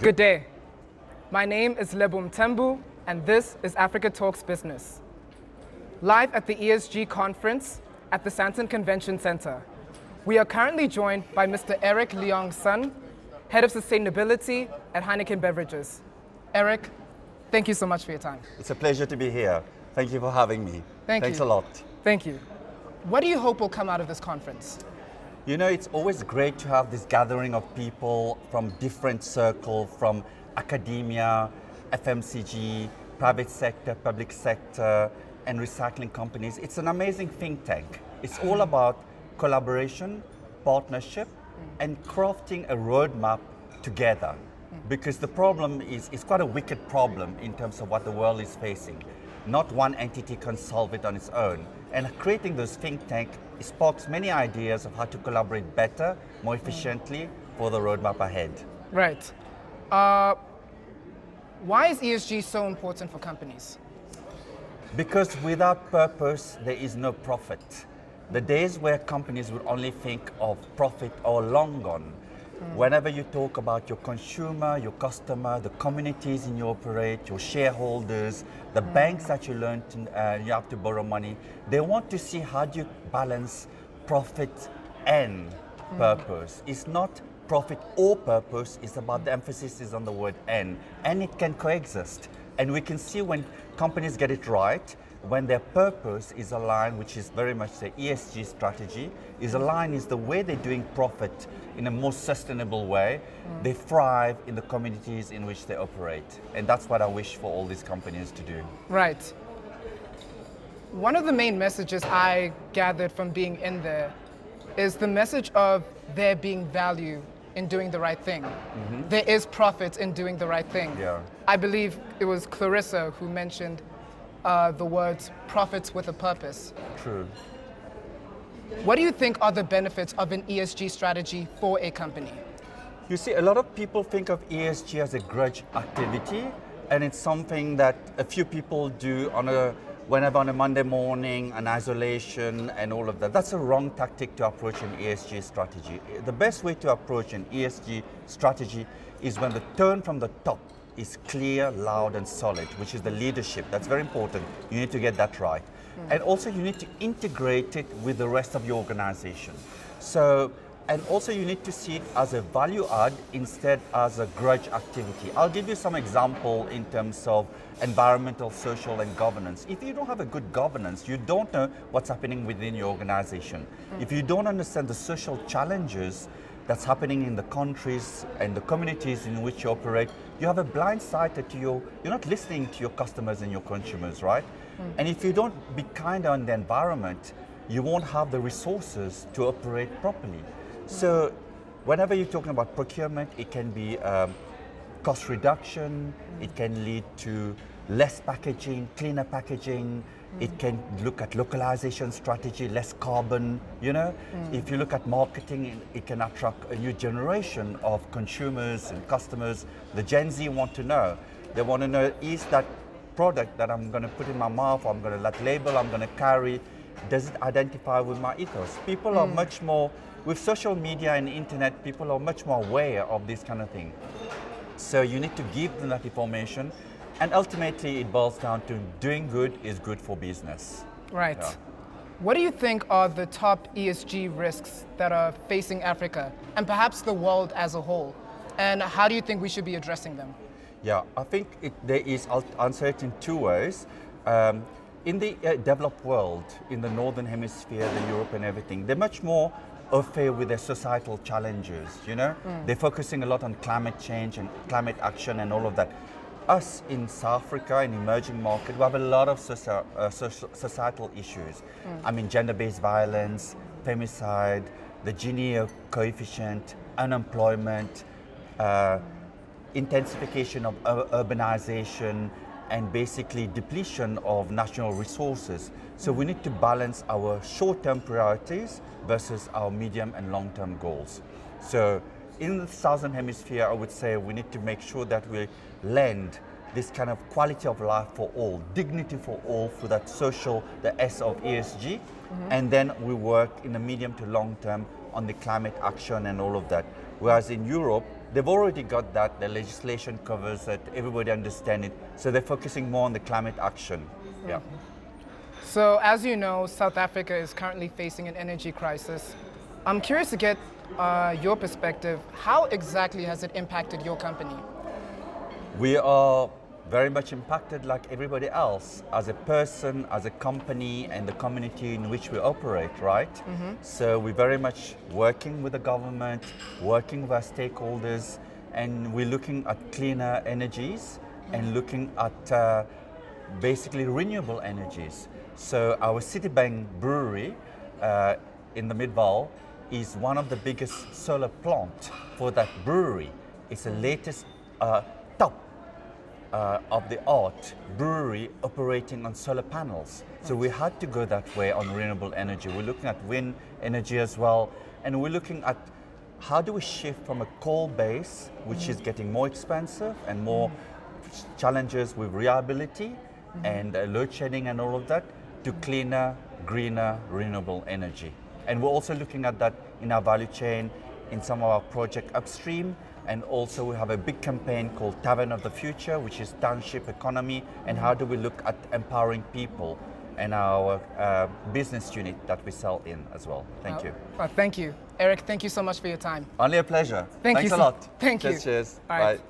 Good day. My name is Lebum Tembu, and this is Africa Talks Business. Live at the ESG Conference at the Santon Convention Center. We are currently joined by Mr. Eric Leong Sun, Head of Sustainability at HEINEKEN Beverages. Eric, thank you so much for your time. It's a pleasure to be here. Thank you for having me. Thanks a lot. Thank you. What do you hope will come out of this conference? You know, it's always great to have this gathering of people from different circles, from academia, FMCG, private sector, public sector, and recycling companies. It's an amazing think tank. It's all about collaboration, partnership, and crafting a roadmap together. Because the problem is quite a wicked problem in terms of what the world is facing. Not one entity can solve it on its own. And creating this think tank sparks many ideas of how to collaborate better, more efficiently for the roadmap ahead. Right. Why is ESG so important for companies? Because without purpose, there is no profit. The days where companies would only think of profit are long gone. Whenever you talk about your consumer, your customer, the communities in you operate, your shareholders, the banks that you you have to borrow money, they want to see how do you balance profit and purpose. It's not profit or purpose, it's about the emphasis is on the word and it can coexist. And we can see when companies get it right, when their purpose is aligned, which is very much the ESG strategy, is aligned is the way they're doing profit in a more sustainable way, they thrive in the communities in which they operate. And that's what I wish for all these companies to do. Right. One of the main messages I gathered from being in there is the message of there being value in doing the right thing. There is profit in doing the right thing. Yeah. I believe it was Clarissa who mentioned the words profits with a purpose. True. What do you think are the benefits of an ESG strategy for a company? You see, a lot of people think of ESG as a grudge activity, and it's something that a few people do whenever on a Monday morning, an isolation and all of that. That's a wrong tactic to approach an ESG strategy. The best way to approach an ESG strategy is when the tone from the top is clear, loud, and solid, which is the leadership. That's very important. You need to get that right. And also you need to integrate it with the rest of your organization. And also you need to see it as a value add instead as a grudge activity. I'll give you some example in terms of environmental, social, and governance. If you don't have a good governance, you don't know what's happening within your organization. If you don't understand the social challenges that's happening in the countries and the communities in which you operate, you have a blind sight to you're not listening to your customers and your consumers, right? And if you don't be kind on the environment, you won't have the resources to operate properly. So whenever you're talking about procurement, it can be cost reduction, it can lead to less packaging, cleaner packaging, it can look at localization strategy, less carbon, you know. If you look at marketing, it can attract a new generation of consumers and customers. The Gen Z want to know. They want to know, is that product that I'm going to put in my mouth, I'm going to that label I'm going to carry, does it identify with my ethos? People are much more, with social media and internet, people are much more aware of this kind of thing. So you need to give them that information. And ultimately, it boils down to doing good is good for business. Right. Yeah. What do you think are the top ESG risks that are facing Africa and perhaps the world as a whole? And how do you think we should be addressing them? Yeah, I think there is, I'll answer it in two ways. In the developed world, in the Northern Hemisphere, the Europe and everything, they're much more au fait with their societal challenges, you know? They're focusing a lot on climate change and climate action and all of that. Us in South Africa, in emerging market, we have a lot of societal issues. I mean, gender-based violence, femicide, the Gini coefficient, unemployment, intensification of urbanization, and basically depletion of national resources. So we need to balance our short-term priorities versus our medium and long-term goals. So in the Southern Hemisphere, I would say we need to make sure that we lend this kind of quality of life for all, dignity for all through that social, the S of ESG, and then we work in the medium to long term on the climate action and all of that. Whereas in Europe, they've already got that, the legislation covers it, everybody understands it, so they're focusing more on the climate action. Yeah. So as you know, South Africa is currently facing an energy crisis. I'm curious to get your perspective. How exactly has it impacted your company? We are very much impacted like everybody else, as a person, as a company, and the community in which we operate, right? So we're very much working with the government, working with our stakeholders, and we're looking at cleaner energies and looking at basically renewable energies. So our Citibank brewery in the Midvaal is one of the biggest solar plant for that brewery. It's the latest top of the art brewery operating on solar panels. So we had to go that way on renewable energy. We're looking at wind energy as well, and we're looking at how do we shift from a coal base, which is getting more expensive and more challenges with reliability and load shedding and all of that, to cleaner, greener, renewable energy. And we're also looking at that in our value chain, in some of our project upstream, and also we have a big campaign called Tavern of the Future, which is township economy, and how do we look at empowering people and our business unit that we sell in as well. Thank you. Thank you. Eric, thank you so much for your time. Only a pleasure. Thank Thanks you a lot. Thank you. Cheers. All right. Bye.